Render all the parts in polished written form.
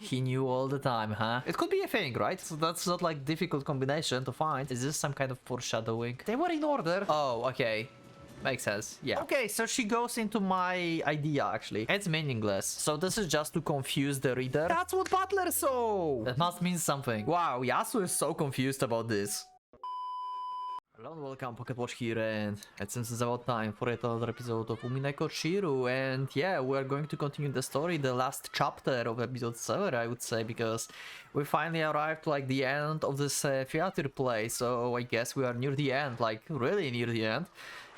he knew all the time, huh? It could be a thing, right? So that's not like difficult combination to find. Is this some kind of foreshadowing? They were in order. Oh, okay. Makes sense, yeah. Okay, so she goes into my idea, actually. It's meaningless. So this is just to confuse the reader. That's what Butler saw! That must mean something. Wow, Yasu is so confused about this. Hello and welcome, PocketWatch here, and it seems it's about time for another episode of Umineko Chiru, and yeah, we're going to continue the story, the last chapter of episode 7, I would say, because we finally arrived to, like, the end of this theater play, so I guess we are near the end, like, really near the end.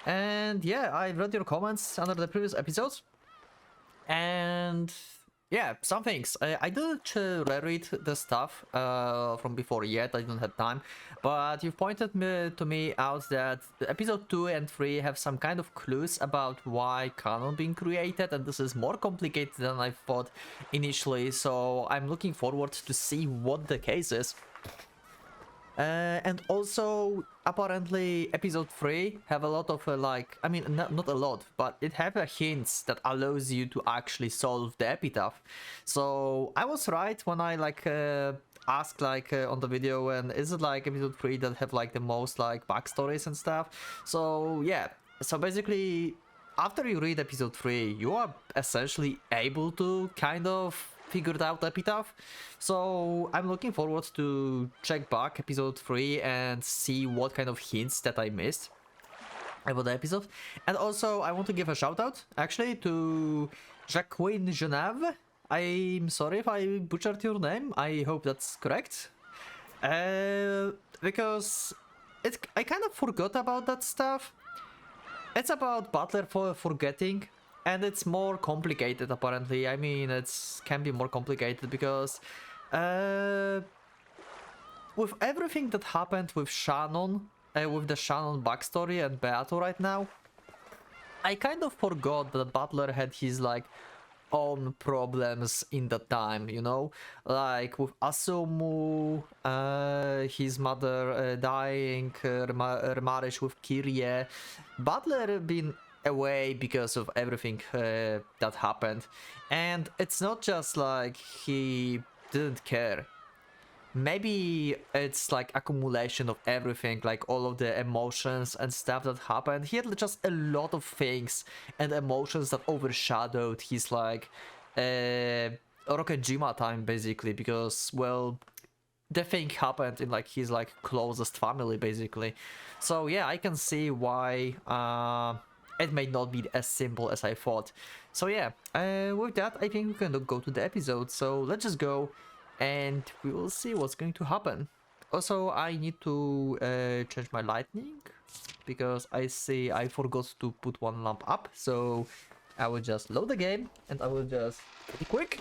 And yeah, I read your comments under the previous episodes, and yeah, some things. I didn't reread the stuff from before yet, I didn't have time, but you've pointed to me out that episode 2 and 3 have some kind of clues about why canon being created, and this is more complicated than I thought initially, so I'm looking forward to see what the case is. And also, apparently, episode 3 have a lot of, like, I mean, not a lot, but it have a hints that allows you to actually solve the epitaph. So, I was right when I, like, asked, like, on the video, and is it, like, episode 3 that have, like, the most, like, backstories and stuff? So, yeah. So, basically, after you read episode 3, you are essentially able to kind of figured out epitaph, so I'm looking forward to check back episode 3 and see what kind of hints that I missed about the episode. And also I want to give a shout out actually to Jacqueline Genève. I'm sorry if I butchered your name, I hope that's correct, because I kind of forgot about that stuff. It's about Butler for forgetting, and it's more complicated apparently. I mean, it can be more complicated because with everything that happened with Shannon, with the Shannon backstory and Beato right now, I kind of forgot that Butler had his, like, own problems in that time, you know? Like with Asumu, his mother dying, her marriage with Kyrie, Butler been away because of everything that happened, and it's not just like he didn't care. Maybe it's like accumulation of everything, like all of the emotions and stuff that happened. He had just a lot of things and emotions that overshadowed his, like, Rokejima time, basically, because, well, the thing happened in, like, his, like, closest family, basically. So yeah, I can see why it may not be as simple as I thought. So yeah, with that, I think we can go to the episode. So let's just go and we will see what's going to happen. Also, I need to change my lighting because I see I forgot to put one lamp up. So I will just load the game and I will just be quick.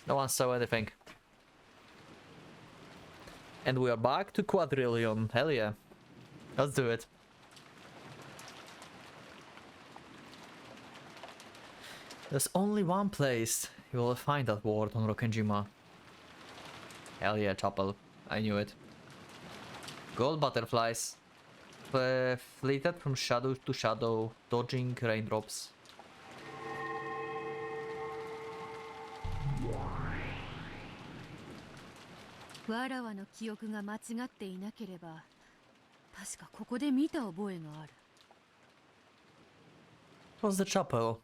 No one saw anything. And we are back to Quadrillion. Hell yeah. Let's do it. There's only one place you will find that word on Rokejima. Hell yeah, Chapel. I knew it. Gold butterflies. Fleeted from shadow to shadow, dodging raindrops. わらわの記憶が間違っていなければ、確かここで見た覚えがある。It was the chapel.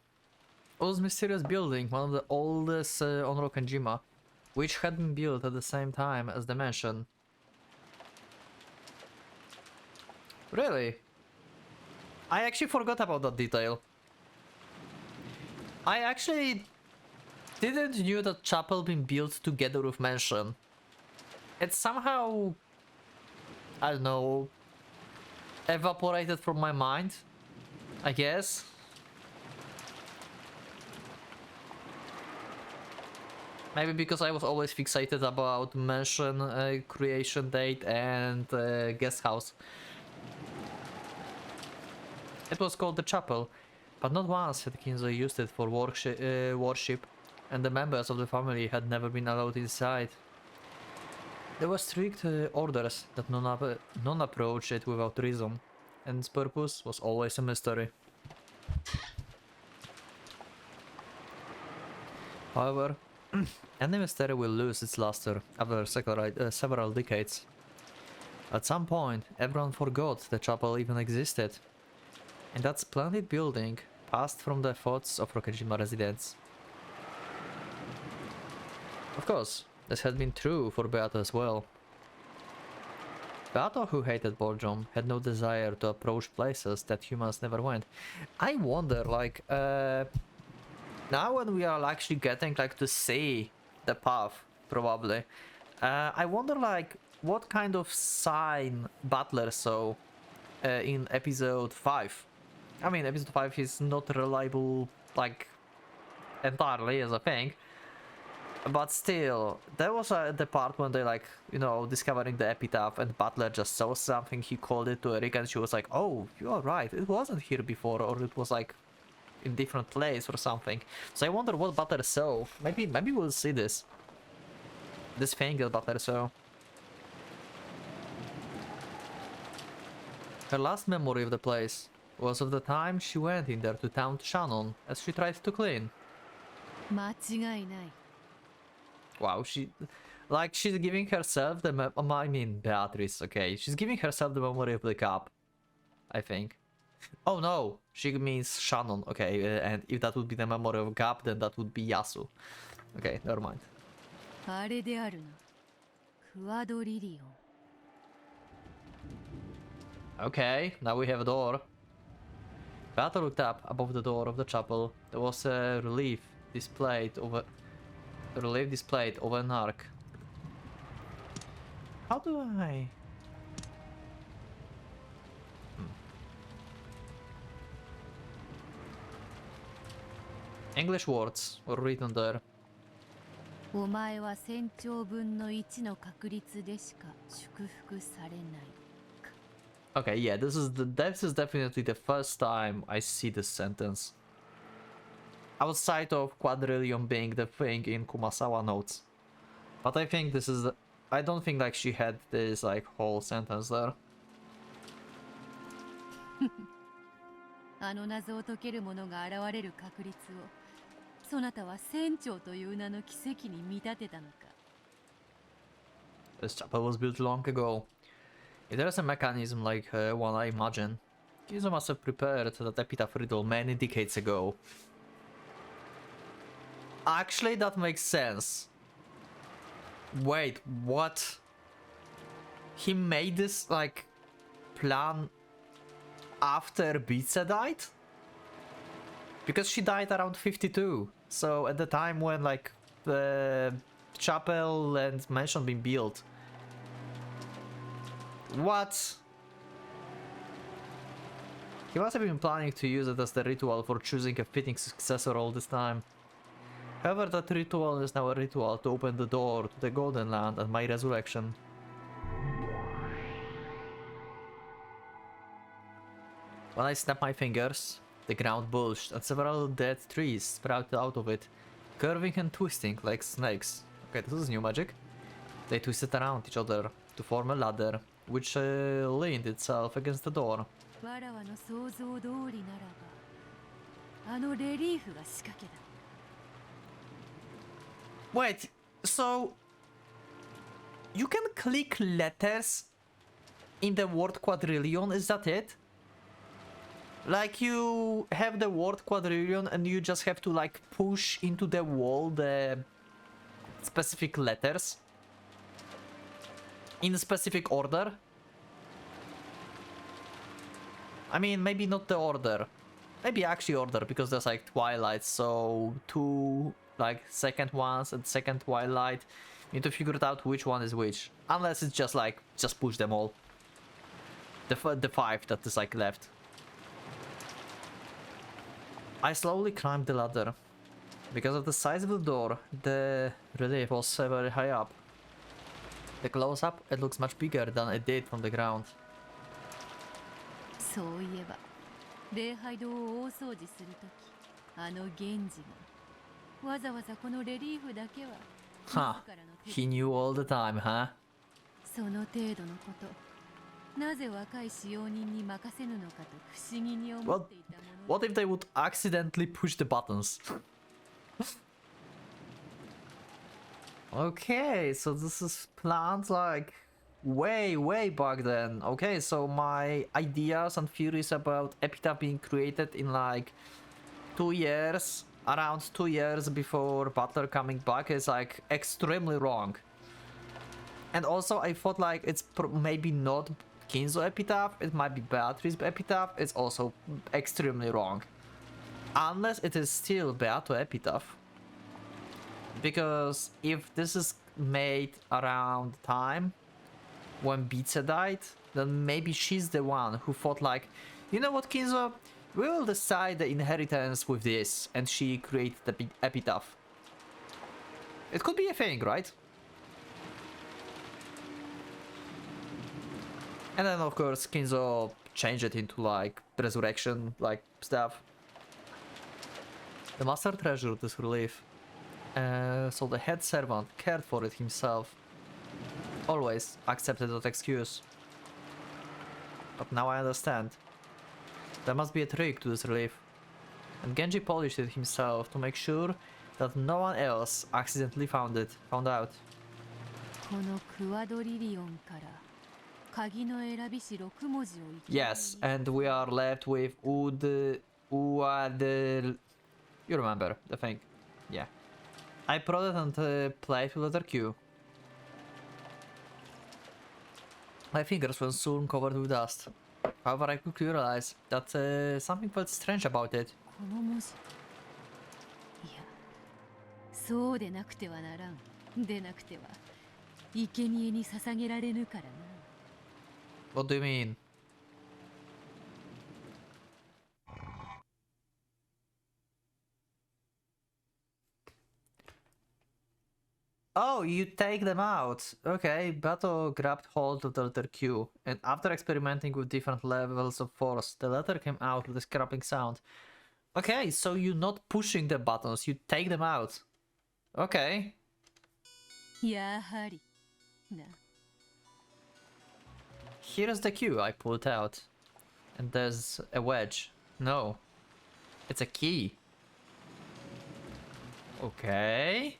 It was a mysterious building, one of the oldest on Rokejima, which had been built at the same time as the mansion. Really? I actually forgot about that detail. I actually didn't knew that chapel been built together with mansion. It somehow, I don't know, evaporated from my mind, I guess. Maybe because I was always fixated about mansion creation date and guest house. It was called the chapel, but not once had Kinzo used it for worship, and the members of the family had never been allowed inside. There were strict orders that none approach it without reason. and its purpose was always a mystery. However, any mystery will lose its luster after several decades. At some point, everyone forgot the chapel even existed, and that splendid building passed from the thoughts of Rokejima residents. Of course, this had been true for Beato as well. Beato, who hated boredom, had no desire to approach places that humans never went. I wonder, like, now when we are actually getting, like, to see the path, probably, I wonder, like, what kind of sign Butler saw in episode 5. I mean, episode 5 is not reliable, like, entirely as a thing. But still, there was the part when they, like, you know, discovering the epitaph, and Butler just saw something, he called it to Erika, and she was like, oh, you are right, it wasn't here before, or it was, like, in different place or something. So I wonder what Butler saw. Maybe we'll see this. This thing that Butler saw. Her last memory of the place was of the time she went in there to taunt Shannon as she tried to clean. 間違いない Wow, she's giving herself the I mean, Beatrice, okay. She's giving herself the memory of the cup, I think. Oh no, she means Shannon, okay. And if that would be the memory of Gap, then that would be Yasu. Okay, never mind. あれであるなクワドリリオン Okay, now we have a door. Beata looked up above the door of the chapel. There was a relief displayed over an arc. How do I... English words were written there. お前は1000兆分の1の確率でしか祝福されない Okay, yeah, this is definitely the first time I see this sentence. Outside of quadrillion being the thing in Kumasawa notes. But I think this is I don't think like she had this like whole sentence there. あの謎を解ける者が現れる確率をそなたは1000兆という名の奇跡に見立てたのか This chapel was built long ago. If there is a mechanism like one I imagine, Kizu must have prepared that epitaph riddle many decades ago. Actually, that makes sense. Wait, what? He made this, like, plan after Bitsa died? Because she died around 52. So at the time when, like, the chapel and mansion being built. What? He must have been planning to use it as the ritual for choosing a fitting successor all this time. However, that ritual is now a ritual to open the door to the Golden Land and my resurrection. When I snapped my fingers, the ground bulged and several dead trees sprouted out of it, curving and twisting like snakes. Okay, this is new magic. They twisted around each other to form a ladder, which leaned itself against the door. わらわの想像通りならばあのレリーフが仕掛けだ Wait, so you can click letters in the word quadrillion, is that it? Like you have the word quadrillion and you just have to like push into the wall the specific letters in a specific order? I mean, maybe not the order. Maybe actually order, because there's like twilight, so 2 like second ones and second twilight. You need to figure it out which one is which. Unless it's just like, just push them all. The 5 that is like left. I slowly climbed the ladder. Because of the size of the door, the relief was very high up. The close-up, it looks much bigger than it did from the ground. そういえば礼拝堂を大掃除するときあの源氏がわざわざこのレリーフだけは Huh. He knew all the time, huh? その程度のことなぜ若い使用人に任せぬのかと不思議に思 Well, っていたもの what if they would accidentally push the buttons? Okay, so this is planned like way back then. Okay, so my ideas and theories about Epitaph being created in like 2 years, around 2 years before Butler coming back is like extremely wrong. And also I thought like it's maybe not Kinzo Epitaph, it might be Beatrice Epitaph, it's also extremely wrong. Unless it is still Beato Epitaph. Because if this is made around the time when Beatsa died, then maybe she's the one who thought like, you know what, Kinzo, we will decide the inheritance with this, and she created the epitaph. It could be a thing, right? And then of course Kinzo changed it into like resurrection like stuff. The master treasured this relief. So the head servant cared for it himself. Always accepted that excuse. But now I understand. There must be a trick to this relief. And Genji polished it himself to make sure that no one else accidentally found out. このクワドリリオンから鍵の選びし6文字をいき Yes, and we are left with Uad. You remember the thing? Yeah. I prodded and played with letter Q. My fingers were soon covered with dust. However, I quickly realized that something felt strange about it. この文字いやそうでなくてはならんでなくては生贄に捧げられぬからな What do you mean? Oh, you take them out. Okay, Bato grabbed hold of the letter Q, and after experimenting with different levels of force, the letter came out with a scraping sound. Okay, so you're not pushing the buttons, you take them out. Okay. やはりな Here's the Q I pulled out. And there's a wedge. No. It's a key. Okay.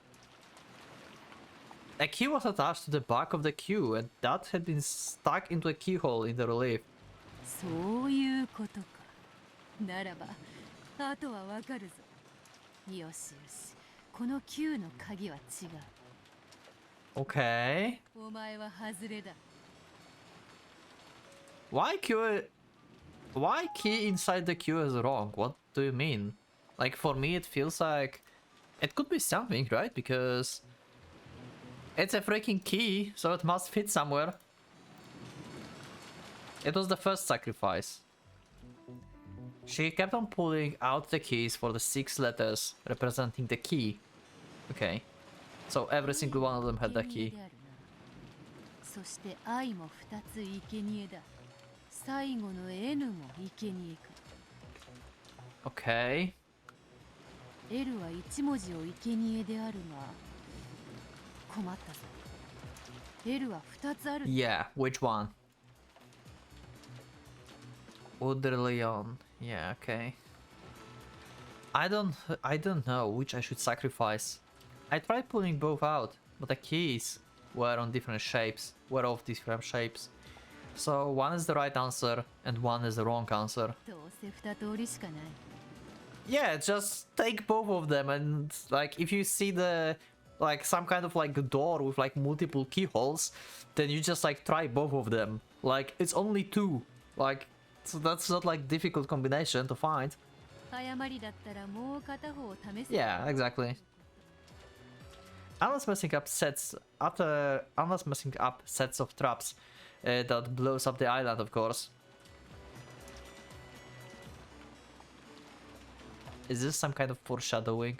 A key was attached to the back of the Q, and that had been stuck into a keyhole in the relief. そういうことかならばあとはわかるぞよしよしこの9の鍵は違う Okay. お前は外れだ Why key inside the Q is wrong? What do you mean? Like, for me it feels like it could be something, right? Because it's a freaking key, so it must fit somewhere. It was the first sacrifice. She kept on pulling out the keys for the 6 letters representing the key. Okay. So every single one of them had the key. そして愛も2つ生贄だ最後の N も生贄か Okay. L は1文字を生贄であるが困ったぞ L は2つある Yeah, which one? Udrleon. Yeah, okay. I don't know which I should sacrifice. I tried pulling both out, but the keys were of different shapes. So one is the right answer and one is the wrong answer. どうせ2通りしかない Yeah, just take both of them, and like if you see the like some kind of like door with like multiple keyholes, then you just like try both of them. Like it's only 2. Like so that's not like difficult combination to find. 誤りだったらもう片方を試す Yeah, exactly. Unless messing up sets of traps that blows up the island, of course. Is this some kind of foreshadowing?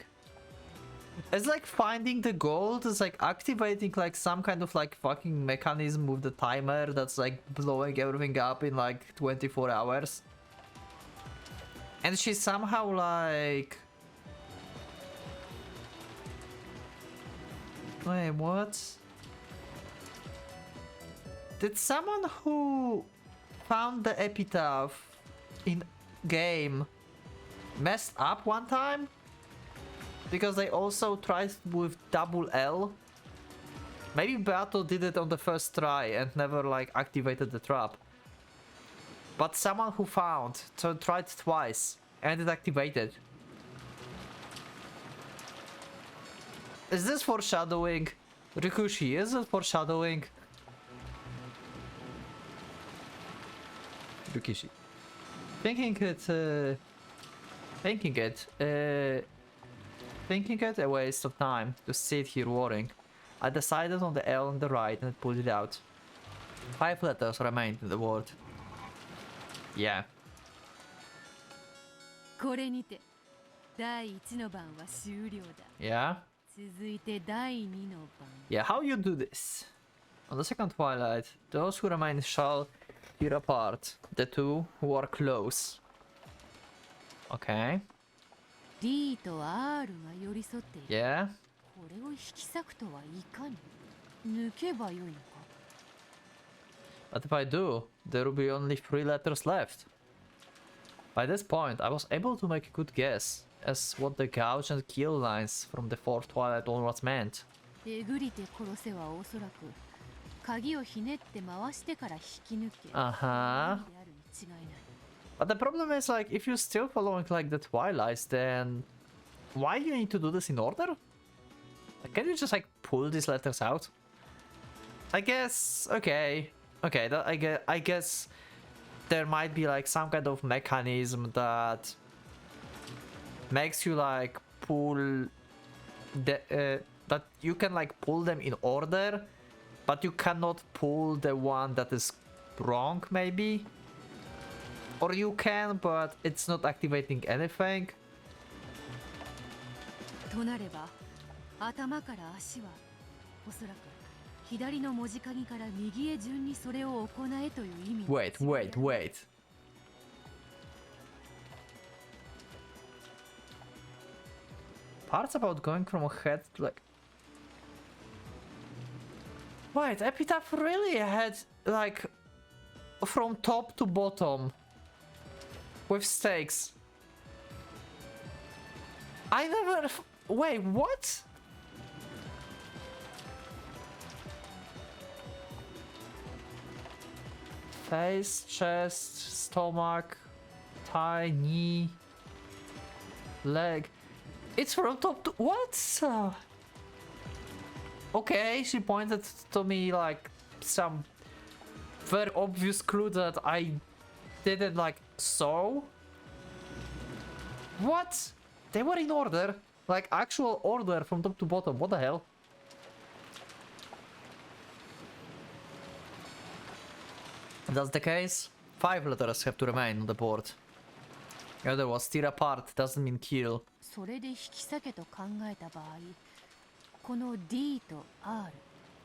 It's like finding the gold is like activating like some kind of like fucking mechanism with the timer that's like blowing everything up in like 24 hours. And she's somehow like... Wait, what? Did someone who found the epitaph in game messed up one time? Because they also tried with double L. Maybe Beato did it on the first try and never like activated the trap. But someone who found, so tried twice and it activated. Is this foreshadowing? Rikushi, is it foreshadowing? Rikishi. Thinking it a waste of time to sit here worrying. I decided on the L on the right and pulled it out. 5 letters remained in the word. Yeah. これにて第1の番は終了だ。 Yeah? 続いて第2の番。 Yeah, how you do this? On the second twilight, those who remain shall tear apart the two who are close. Okay. D と R が寄り添っている。 Yeah? これを引き裂くとはいかに。抜けばよいのか。 But if I do, there will be only 3 letters left. By this point, I was able to make a good guess as what the gouge and kill lines from the fourth twilight onwards meant. えぐりて殺せはおそらく鍵をひねって回してから引き抜け。 Uh-huh. であるに違いない。 But the problem is, like, if you're still following, like, the twilights, then why do you need to do this in order? Like, can you just, like, pull these letters out? I guess, okay, I guess there might be, like, some kind of mechanism that makes you, like, pull the, that you can, like, pull them in order, but you cannot pull the one that is wrong, maybe? Or you can, but it's not activating anything. となれば頭から足はおそらく左の文字鍵から右へ順にそれを行えという意味。 Wait. Parts about going from head to like... Wait, Epitaph really had like from top to bottom with stakes. I never... Wait, what? Face, chest, stomach, thigh, knee, leg. It's from top to... What? Okay, she pointed to me like some very obvious clue that I didn't like saw. What? They were in order. Like actual order from top to bottom. What the hell? If that's the case, 5 letters have to remain on the board. The other was tear apart, doesn't mean kill. それで引き裂けと考えた場合、この D と R。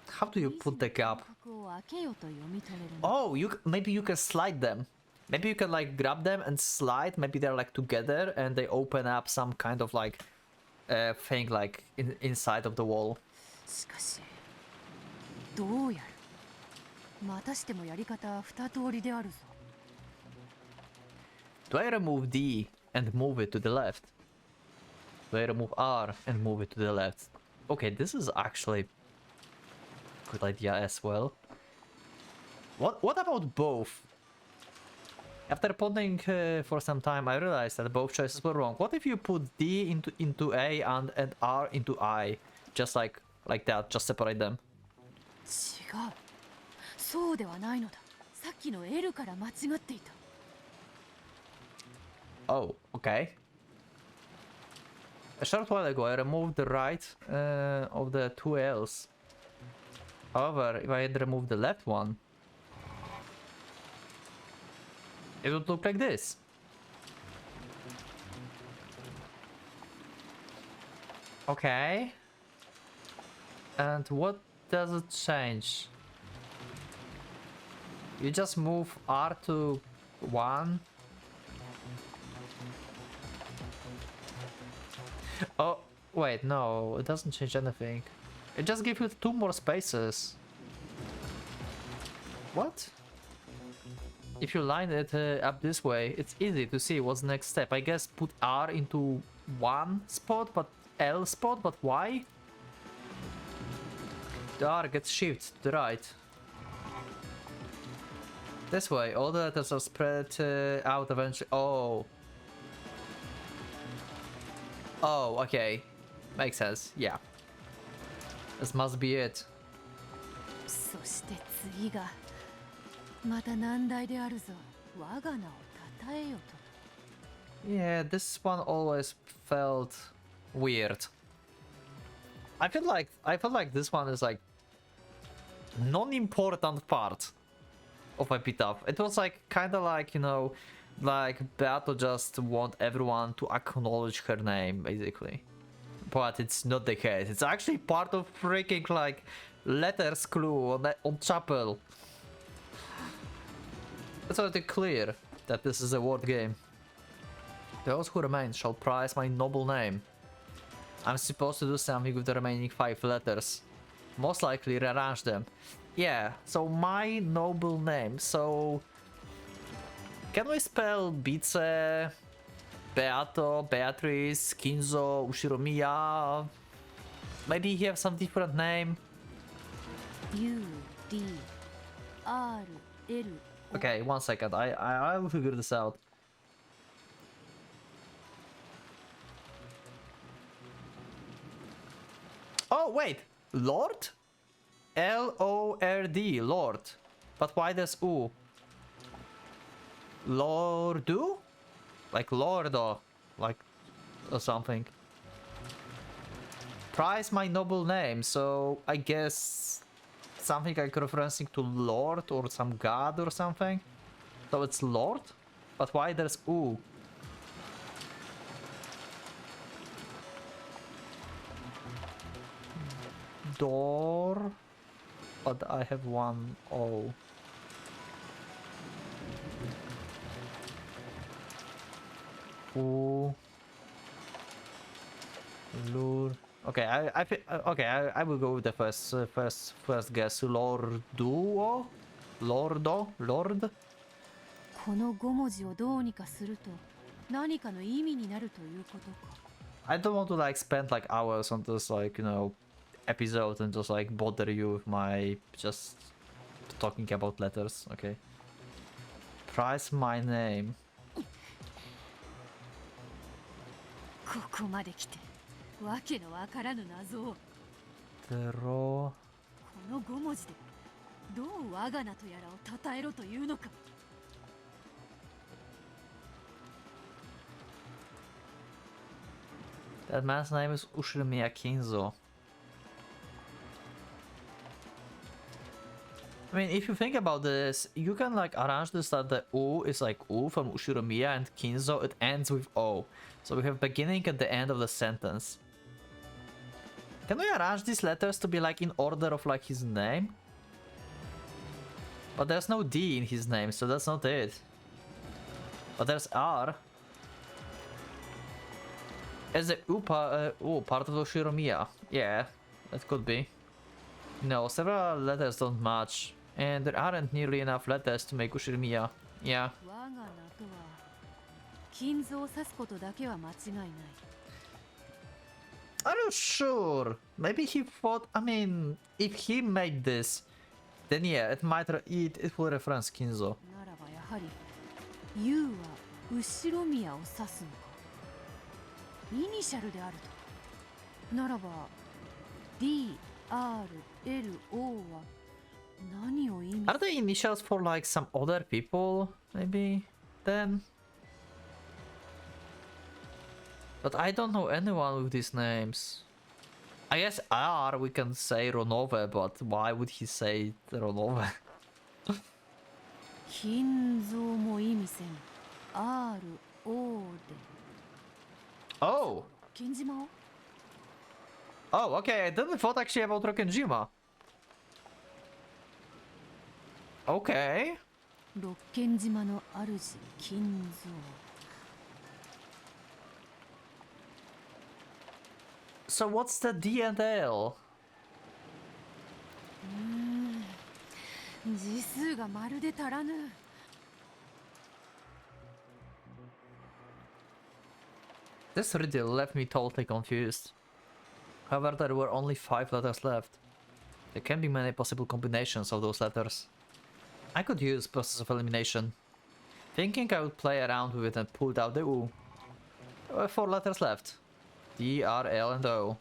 How do you put the gap? を開けよと読み取れるの。 Oh, maybe you can slide them. Maybe you can like grab them and slide. Maybe they're like together and they open up some kind of like thing like inside of the wall. しかしどうやる。またしてもやり方は2通りであるぞ。 Do I remove D and move it to the left? Do I remove R and move it to the left? Okay, this is actually a good idea as well. What about both? After pondering for some time, I realized that both choices were wrong. What if you put D into A and R into I? Just like that, just separate them. 違う。そうではないのだ。さっきの L から間違っていた。 Oh, okay. A short while ago, I removed the right of the 2 L's. However, if I had removed the left one, it would look like this. Okay. And what does it change? You just move R to 1. Oh, wait, no, it doesn't change anything. It just gives you 2 more spaces. What? If you line it up this way, it's easy to see what's the next step. I guess put R into one spot, but L spot, but why? The R gets shifted to the right. This way, all the letters are spread out eventually. Oh. Oh, okay. Makes sense, yeah. This must be it. そして次がまた難題であるぞ。我が名を称えよと。 Yeah, this one always felt weird. I feel like this one is like non-important part of my beat-up. It was like kind of like, you know, like Beato just want everyone to acknowledge her name basically, but it's not the case. It's actually part of freaking like letters clue on Chapel. It's already clear that this is a word game. Those who remain shall prize my noble name. I'm supposed to do something with the remaining 5 letters. Most likely rearrange them. Yeah, so my noble name. So can we spell Bice, Beato, Beatrice, Kinzo, Ushiromiya? Maybe he have some different name. U D R L. Okay, 1 second. I will figure this out. Oh wait, Lord? Lord, Lord. But why does U? Lordu? Like Lordo, like or something. Prize my noble name, so I guess something like referencing to Lord or some god or something. So it's Lord? But why there's U? Door, but I have one O. U. Lure. Okay, I will go with the first guess. Lorduo, Lord. この5文字をどうにかすると何かの意味になるということか。 I don't want to like spend like hours on this like, you know, episode and just like bother you with my just talking about letters. Okay. Price my name. ここまで来てわけのわからぬ謎を。 Draw. この5文字でどう我が名とやらを称えろというのか。 That man's name is Ushiromiya Kinzo. I mean, if you think about this, you can like arrange this that the U is like U from Ushiromiya and Kinzo, it ends with O. So we have beginning and the end of the sentence. Can we arrange these letters to be like in order of like his name? But there's no D in his name, so that's not it. But there's R. As the U part of Ushiromiya. Yeah, that could be. No, several letters don't match. And there aren't nearly enough letters to make Ushiromiya. Yeah. 我が名とは金蔵を指すことだけは間違いない。 Are you sure? Maybe he thought, I mean, if he made this, then yeah, it will reference Kinzo. ならばやはり U は後ろ宮を指すのか。イニシャルであると。ならば D R L O は何を意味。 Are the initials for like some other people? Maybe then? But I don't know anyone with these names. I guess R we can say Ronove, but why would he say Ronove? 金蔵も意味せん R O で Oh! 金島を Oh, okay, I didn't thought actually about Rokkenjima. Okay. 六軒島の主金蔵 So what's the D and L? 字数がまるで足らぬ。This riddle left me totally confused. However, there were only 5 letters left. There can be many possible combinations of those letters. I could use process of elimination. Thinking I would play around with it and pulled out the U. There were 4 letters left. D, R, L, and O.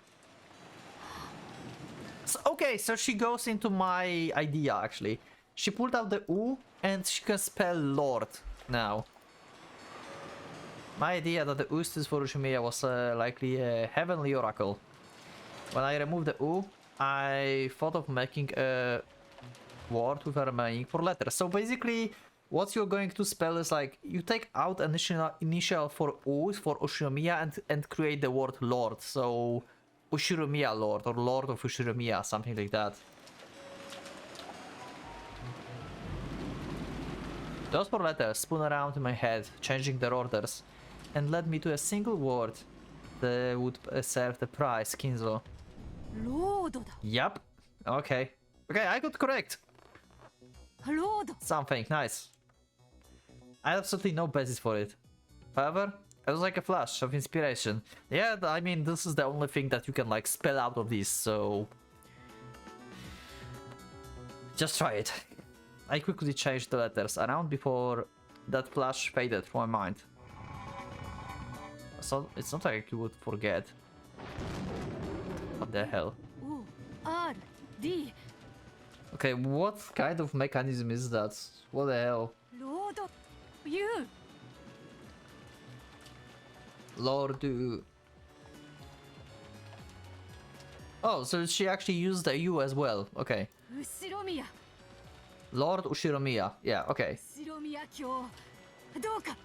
So, okay, so she goes into my idea actually. She pulled out the U and she can spell Lord now. My idea that the U stands for Ushimiya was likely a heavenly oracle. When I removed the U, I thought of making a word with a remaining 4 letters. So basically, what you're going to spell is like, you take out initial for U for Ushimiya and create the word Lord. So, Ushiromiya Lord or Lord of Ushiromiya, something like that. Those 4 letters spun around in my head, changing their orders, and led me to a single word that would serve the prize, Kinzo. Lord だ。 Yup. Okay. Okay, I got correct. Lord. Something, nice. I had absolutely no basis for it. However, it was like a flash of inspiration. Yeah, I mean, this is the only thing that you can like spell out of this, so... just try it. I quickly changed the letters around before that flash faded from my mind. So it's not like you would forget. What the hell? O, R, D. Okay, what kind of mechanism is that? What the hell? Lord. U. Lord do. Oh, so she actually used the U as well. Okay. 後ろ宮。 Lord Ushiromiya. Yeah, okay. 後ろ宮卿。どうか。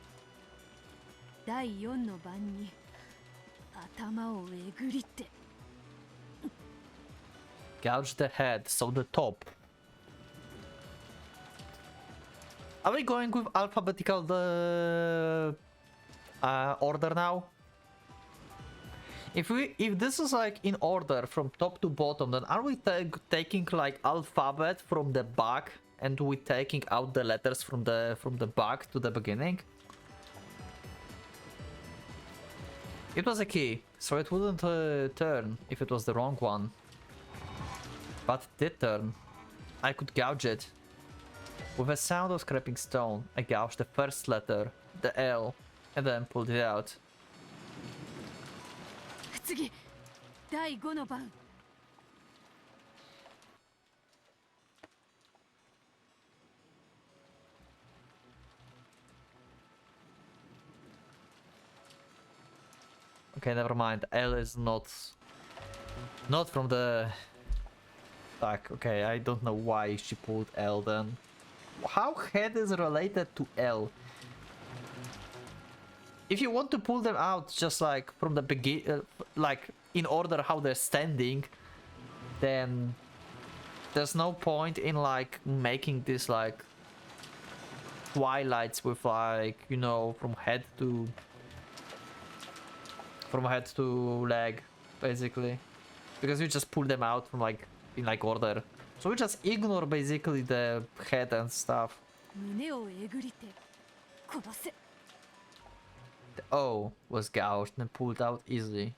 第4の番に頭をえぐりって。 Gouge the head, so the top. Are we going with alphabetical order now? If this is like in order from top to bottom, then are we taking like alphabet from the back and we taking out the letters from the back to the beginning? It was a key, so it wouldn't turn if it was the wrong one. But it did turn. I could gouge it. With a sound of scraping stone, I gouged the first letter, the L, and then pulled it out. 次、第5の番。 Okay, never mind. L is not from the back. Okay, I don't know why she pulled L then. How head is related to L? If you want to pull them out just like from the begin, like in order how they're standing, then there's no point in like making this like twilights with like, you know, from head to leg, basically, because you just pull them out from like in like order. So we just ignore basically the head and stuff. 胸をえぐりて殺せ。 The O was gouged and pulled out easily.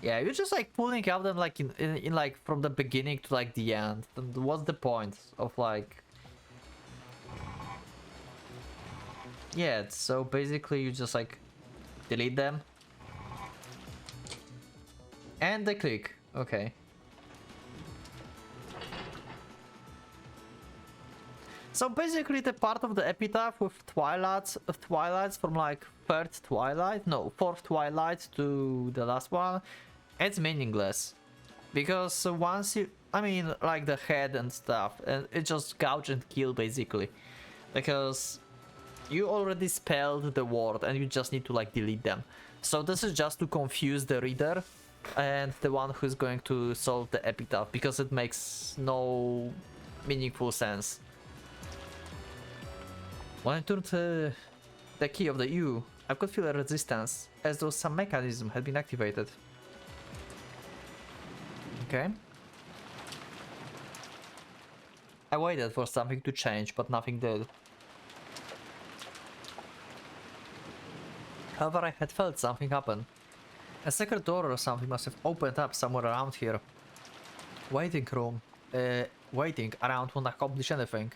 Yeah, you're just like pulling out them like in like from the beginning to like the end. Then what's the point of like? Yeah, so basically you just like delete them and they click. Okay. So basically the part of the epitaph with twilights from like fourth twilight to the last one, it's meaningless. Because once you, I mean like the head and stuff, and it just gouge and kill basically. Because you already spelled the word and you just need to like delete them. So this is just to confuse the reader and the one who's going to solve the epitaph, because it makes no meaningful sense. When I turned the key of the U, I could feel a resistance, as though some mechanism had been activated. Okay. I waited for something to change, but nothing did. However, I had felt something happen. A secret door or something must have opened up somewhere around here. Waiting room. Waiting around won't accomplish anything.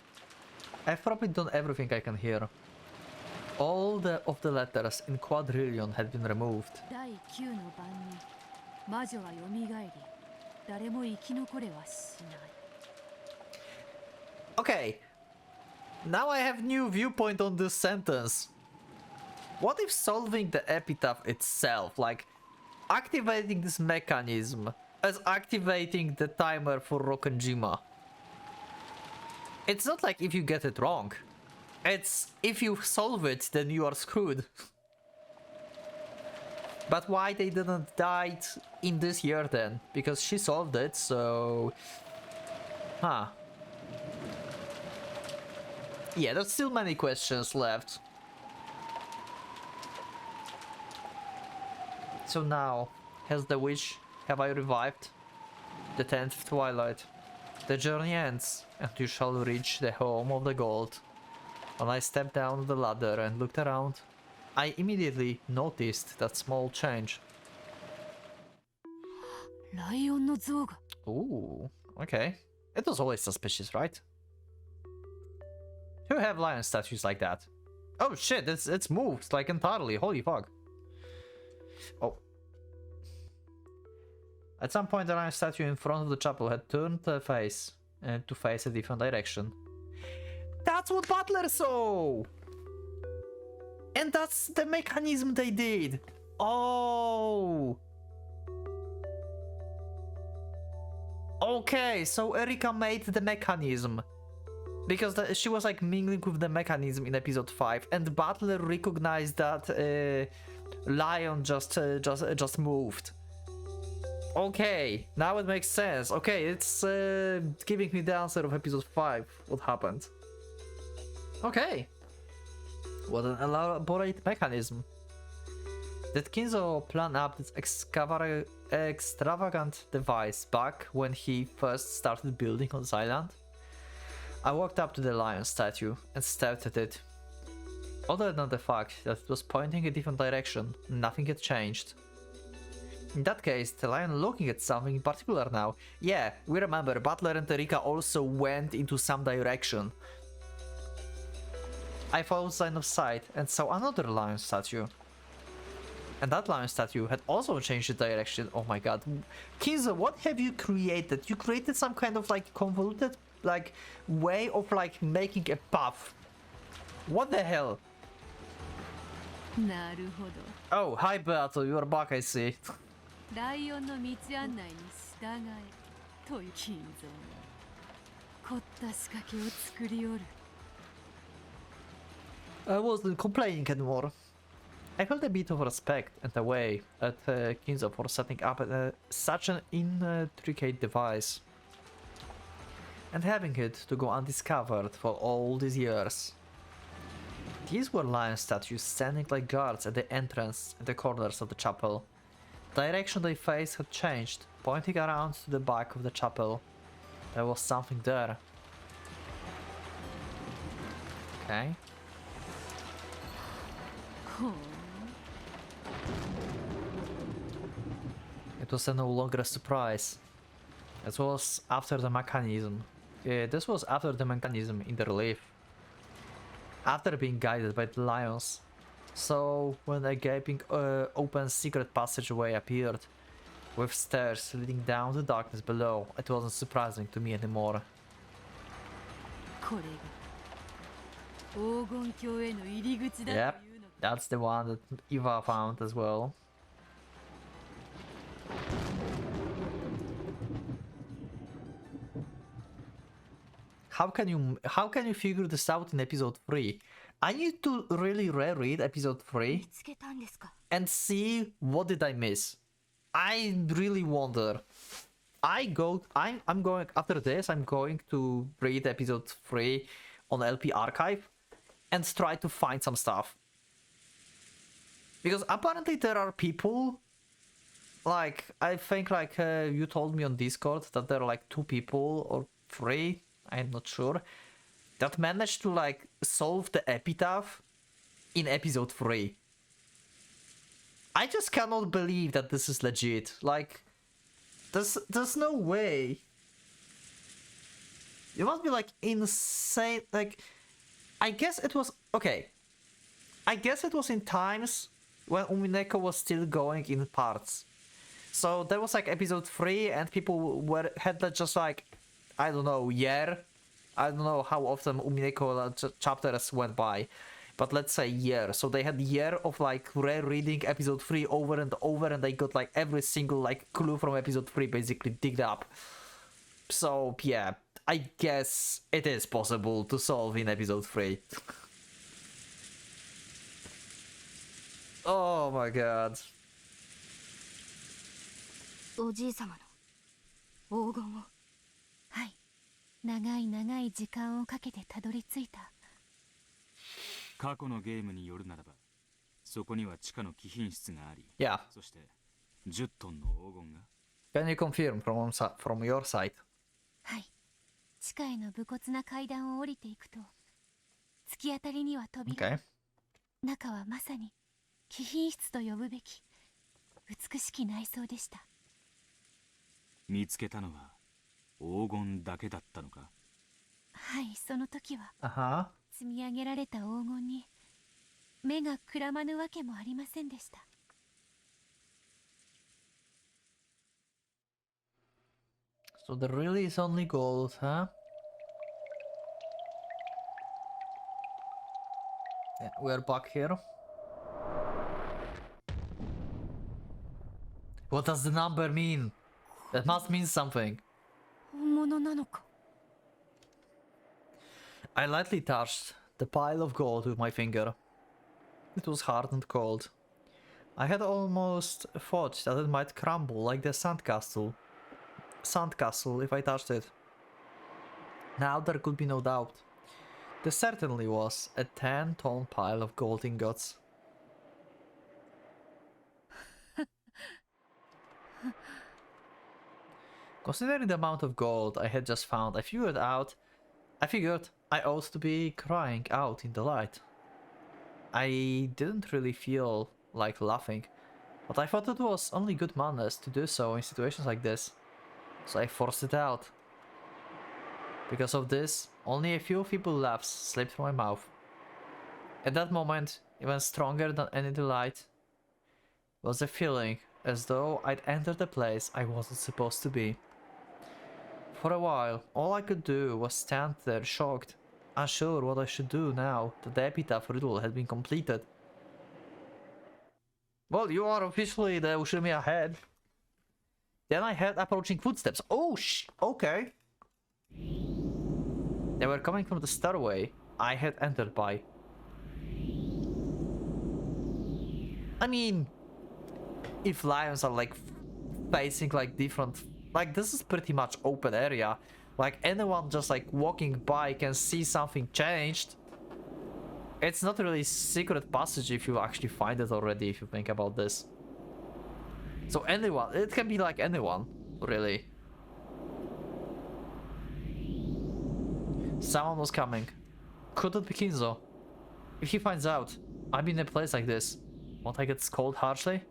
I've probably done everything I can here. All of the letters in quadrillion had been removed. 第9の晩に魔女は蘇り、誰も生き残れはしない。 Okay. Now I have new viewpoint on this sentence. What if solving the epitaph itself, like activating this mechanism, as activating the timer for Rokkenjima? It's not like if you get it wrong. It's if you solve it, then you are screwed. But why they didn't die in this year then? Because she solved it, so... Huh. Yeah, there's still many questions left. So now, has the witch... Have I revived? The 10th twilight. The journey ends, and you shall reach the home of the gold. When I stepped down the ladder and looked around, I immediately noticed that small change. ライオンの像が。 Ooh, okay. It was always suspicious, right? Who have lion statues like that? Oh shit, it's moved like entirely. Holy fuck. Oh. At some point, the lion statue in front of the chapel had turned to face a different direction. That's what Butler saw! And that's the mechanism they did! Oh! Okay, so Erika made the mechanism. Because she was like mingling with the mechanism in episode 5, and Butler recognized that Lion just moved. Okay, now it makes sense. Okay, it's giving me the answer of episode 5, what happened. Okay. What an elaborate mechanism. Did Kinzo plan up this extravagant device back when he first started building on this island? I walked up to the lion statue and stared at it. Other than the fact that it was pointing a different direction, nothing had changed. In that case, the lion looking at something in particular now. Yeah, we remember Butler and Erika also went into some direction. I followed line of sight and saw another lion statue. And that lion statue had also changed the direction. Oh my god. Kinzo, what have you created? You created some kind of like convoluted like way of like making a path. What the hell? なるほど。 Oh, hi Beato, you are back, I see. ライオンの道案内に従えという金蔵が凝った仕掛けを作りおる。 I wasn't complaining anymore. I felt a bit of respect and away at Kinzo for setting up such an intricate device. And having it to go undiscovered for all these years. These were lion statues standing like guards at the entrance and the corners of the chapel. The direction they faced had changed, pointing around to the back of the chapel. There was something there. Okay. ほう。 It was no longer a surprise. It was after the mechanism. This was after the mechanism in the relief. After being guided by the lions. So, when a gaping open secret passageway appeared, with stairs leading down the darkness below, it wasn't surprising to me anymore. これが黄金鏡への入り口だ Yep, というのか。 that's the one that Eva found as well. How can you figure this out in episode 3? I need to really reread episode 3 見つけたんですか。 and see what did I miss. I really wonder. I'm going after this. I'm going to read episode 3 on LP archive and try to find some stuff. Because apparently there are people, like I think like you told me on Discord that there are like 2 people or 3, I'm not sure, that managed to like solve the epitaph in episode 3. I just cannot believe that this is legit. Like, there's no way. You must be like insane. Like, I guess it was okay. I guess it was in times when Umineko was still going in parts. So there was like episode 3 and people had that just like, I don't know, year. I don't know how often Umineko chapters went by, but let's say year. So they had year of like rereading episode 3 over and over, and they got like every single like clue from episode 3 basically digged up. So yeah, I guess it is possible to solve in episode 3. Oh my god. おじい様の黄金を。はい、長い長い時間をかけてたどり着いた。過去のゲームによるならば、そこには地下の貴賓室があり、Yeah. そして10トンの黄金が。Can you confirm from your side? はい、地下への武骨な階段を降りていくと、突き当たりには扉。Okay. 中はまさに貴賓室と呼ぶべき美しき内装でした。見つけたのは黄金だけだったのか。はい、その時は。積み上げられた黄金に目がくらまぬわけもありませんでした。So there really is only gold, huh? Yeah, we're back here. What does the number mean? That must mean something. 本物なのか。I lightly touched the pile of gold with my finger. It was hard and cold. I had almost thought that it might crumble like the sandcastle if I touched it. Now there could be no doubt. There certainly was a 10-ton pile of gold ingots. Considering the amount of gold I had just found, I figured I ought to be crying out in delight. I didn't really feel like laughing, but I thought it was only good manners to do so in situations like this, so I forced it out. Because of this, only a few feeble laughs slipped from my mouth. At that moment, even stronger than any delight, was a feeling as though I'd entered a place I wasn't supposed to be. For a while, all I could do was stand there shocked, unsure what I should do now that the epitaph riddle had been completed. Well, you are officially the Ushimiya head. Then I heard approaching footsteps. Oh, okay. They were coming from the stairway I had entered by. I mean, if lions are like facing like different, like this is pretty much open area. Like anyone just like walking by can see something changed. It's not really secret passage if you actually find it already, if you think about this. So anyone, it can be like anyone, really. Someone was coming. Could it be Kinzo? If he finds out I'm in a place like this, won't I get scolded harshly?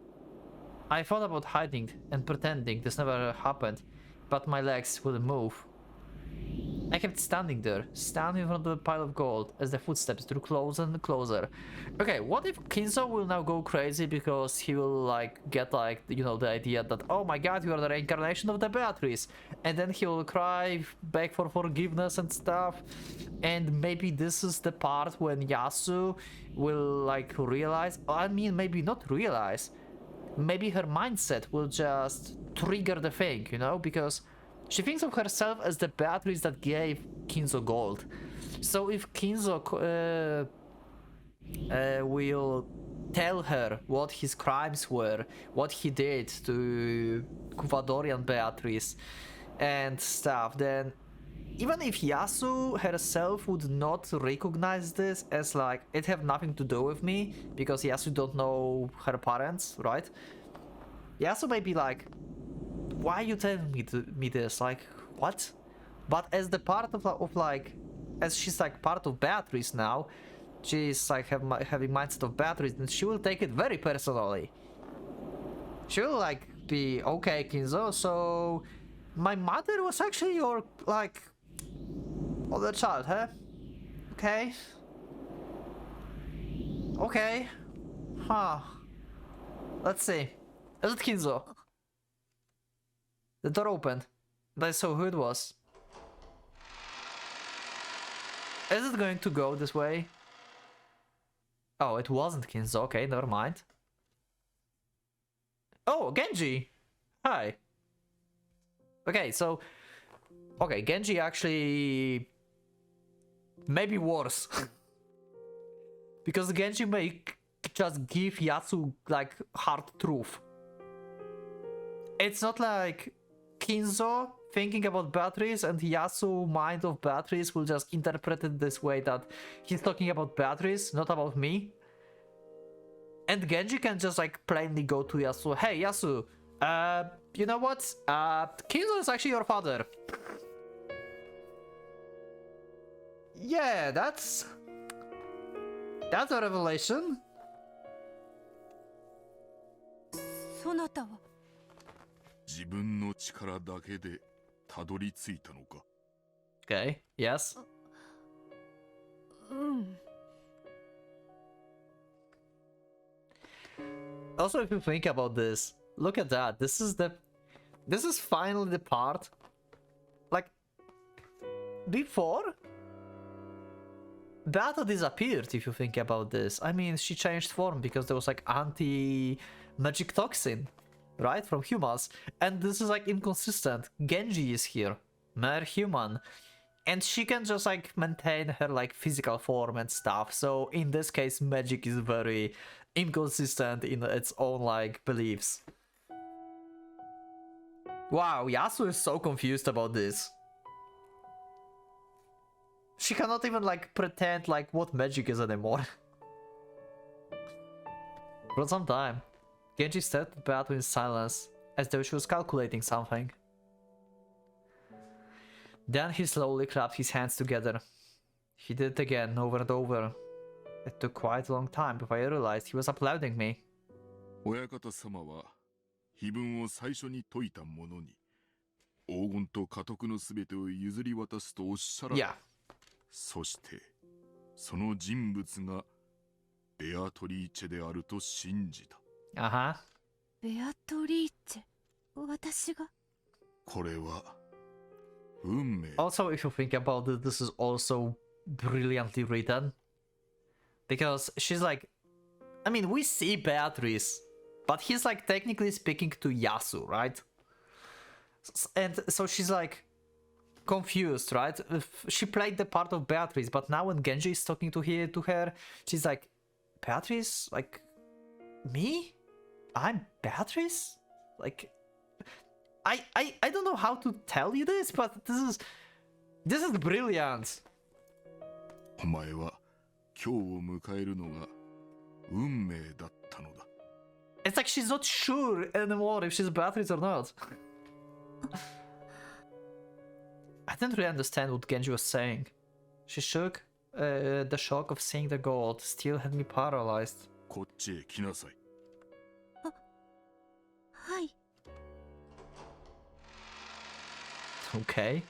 I thought about hiding and pretending this never happened, but my legs wouldn't move. I kept standing there, standing in front of the pile of gold as the footsteps drew closer and closer. Okay, what if Kinzo will now go crazy because he will like get like, you know, the idea that, oh my god, you are the reincarnation of the Beatrice, and then he will cry, beg for forgiveness and stuff, and maybe this is the part when Yasu will like realize, I mean maybe not realize, maybe her mindset will just trigger the thing, you know, because she thinks of herself as the Beatrice that gave Kinzo gold. So if Kinzo will tell her what his crimes were, what he did to Kuvadorian Beatrice and stuff, then even if Yasu herself would not recognize this as like, it have nothing to do with me, because Yasu don't know her parents, right? Yasu may be like, why are you telling me this? Like, what? But as the part of like, as she's like part of Beatrice now, she's like having mindset of Beatrice, and she will take it very personally. She'll like be okay, Kinzo. So my mother was actually your like other child, huh? Okay. Okay. Huh. Let's see. Is it Kinzo? The door opened. I saw who it was. Is it going to go this way? Oh, it wasn't Kinzo. Okay, never mind. Oh, Genji! Hi. Okay, so... Okay, Genji actually... Maybe worse. Because Genji may just give Yasu, like, hard truth. It's not like Kinzo thinking about batteries and Yasu mind of batteries will just interpret it this way that he's talking about batteries, not about me. And Genji can just like plainly go to Yasu, hey Yasu, you know what? Kinzo is actually your father. Yeah, that's a revelation. そなたは自分の力だけでたどり着いたのか。 Okay, yes. うん Also, if you think about this, look at that. This is finally the part. Like, before, Beata disappeared, if you think about this. I mean, she changed form because there was like anti-magic toxin, right? From humans. And this is like inconsistent. Genji is here, mere human. And she can just like maintain her like physical form and stuff. So in this case, magic is very inconsistent in its own like beliefs. Wow, Yasu is so confused about this. She cannot even like pretend like what magic is anymore. For some time, Genji stared at Beato in silence, as though she was calculating something. Then he slowly clapped his hands together. He did it again, over and over. It took quite a long time before I realized he was applauding me. 親方様は碑文を最初に解いた者に黄金と家督のすべてを譲り渡すとおっしゃられ、 Yeah. そしてその人物がベアトリーチェであると信じた。 Uh-huh. ベアトリーチェ私がこれは運命。 Also, if you think about it, this is also brilliantly written. Because she's like... I mean, we see Beatrice, but he's like technically speaking to Yasu, right? And so she's like confused, right? She played the part of Beatrice, but now when Genji is talking to her, she's like, Beatrice? Like, me? I'm Beatrice? Like... I don't know how to tell you this, but this is brilliant. お前は今日を迎えるのが運命だったのだ。 It's like she's not sure anymore if she's Beatrice or not. I didn't really understand what Genji was saying. She shook. The shock of seeing the gold still had me paralyzed. こっちへ来なさい。はい Okay.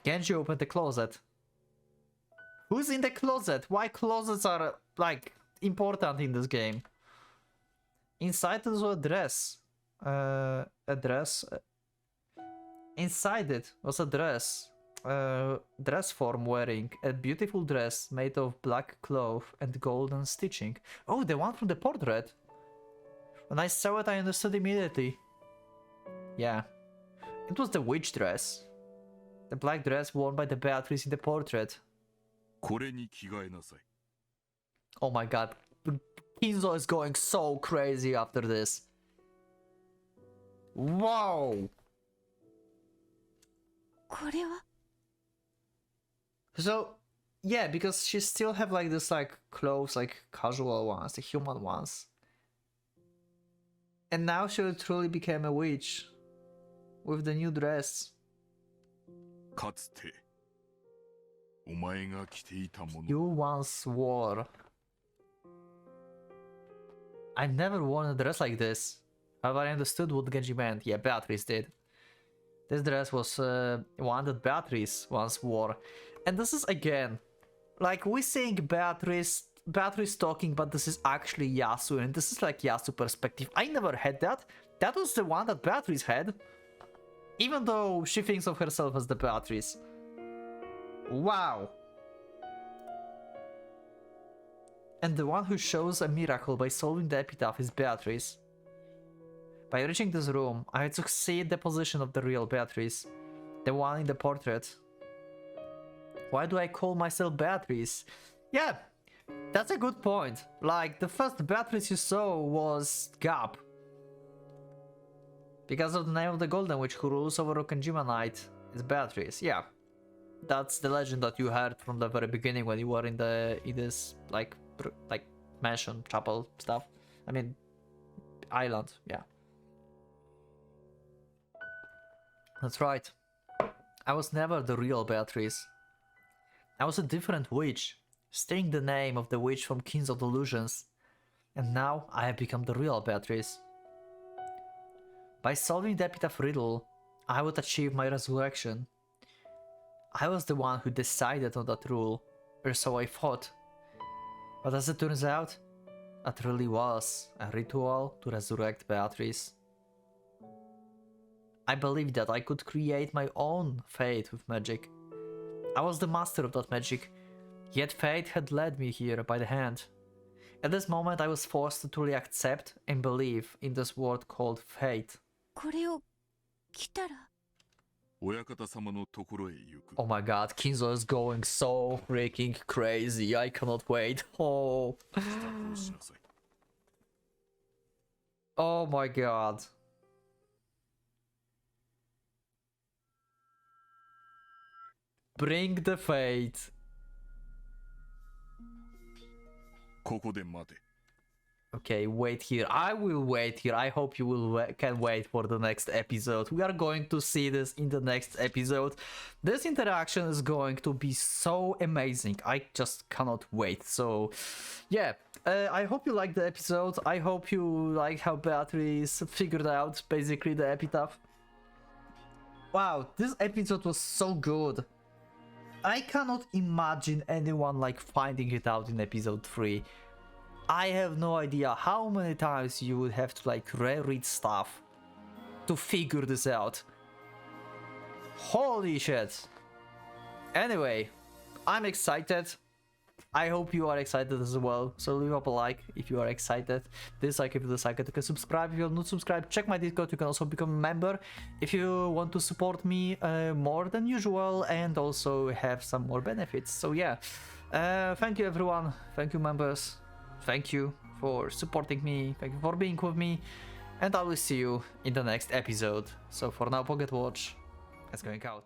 Genji opened the closet. Who's in the closet? Why closets are, like, important in this game? Inside there was a dress. Inside it was a dress. Dress form wearing. A beautiful dress made of black cloth and golden stitching. Oh, the one from the portrait. When I saw it, I understood immediately. Yeah. It was the witch dress. The black dress worn by the Beatrice in the portrait. これに着替えなさい。 Oh my god. Kinzo is going so crazy after this. Wow! これは So, yeah, because she still have like this like clothes, like casual ones, the human ones. And now she truly became a witch. With the new dress. かつてお前が着ていたもの。 You once wore. I never worn a dress like this. However, I understood what Genji meant. Yeah, Beatrice did. This dress was one that Beatrice once wore. And this is again, like we saying Beatrice talking, but this is actually Yasu, and this is like Yasu perspective. I never had that. That was the one that Beatrice had. Even though she thinks of herself as the Beatrice. Wow. And the one who shows a miracle by solving the epitaph is Beatrice. By reaching this room, I had succeeded the position of the real Beatrice. The one in the portrait. Why do I call myself Beatrice? Yeah, that's a good point. Like, the first Beatrice you saw was Gap. Because of the name of the Golden Witch who rules over Okanjima Night is Beatrice. Yeah, that's the legend that you heard from the very beginning when you were in this like mansion, chapel stuff. I mean, island. Yeah, that's right. I was never the real Beatrice. I was a different witch, stealing the name of the witch from Kings of Delusions, and now I have become the real Beatrice. By solving the epitaph riddle, I would achieve my resurrection. I was the one who decided on that rule, or so I thought. But as it turns out, that really was a ritual to resurrect Beatrice. I believed that I could create my own fate with magic. I was the master of that magic, yet fate had led me here by the hand. At this moment I was forced to truly accept and believe in this word called fate. これを着たら Oh my god, Kinzo is going so freaking crazy. I cannot wait. Oh. Oh my god. Bring the fate. ここで待て。 Okay, wait here. I will wait here. I hope you will can wait for the next episode. We are going to see this in the next episode. This interaction is going to be so amazing. I just cannot wait. So, yeah. I hope you liked the episode. I hope you like how Beatrice figured out basically the epitaph. Wow, this episode was so good. I cannot imagine anyone like finding it out in episode 3. I have no idea how many times you would have to like reread stuff to figure this out. Holy shit. Anyway, I'm excited. I hope you are excited as well. So leave up a like if you are excited. Dislike if you dislike it. You can subscribe if you're not subscribed. Check my Discord. You can also become a member if you want to support me more than usual and also have some more benefits. So yeah, thank you everyone. Thank you members. Thank you for supporting me, thank you for being with me, and I will see you in the next episode. So for now, Pocket Watch is going out.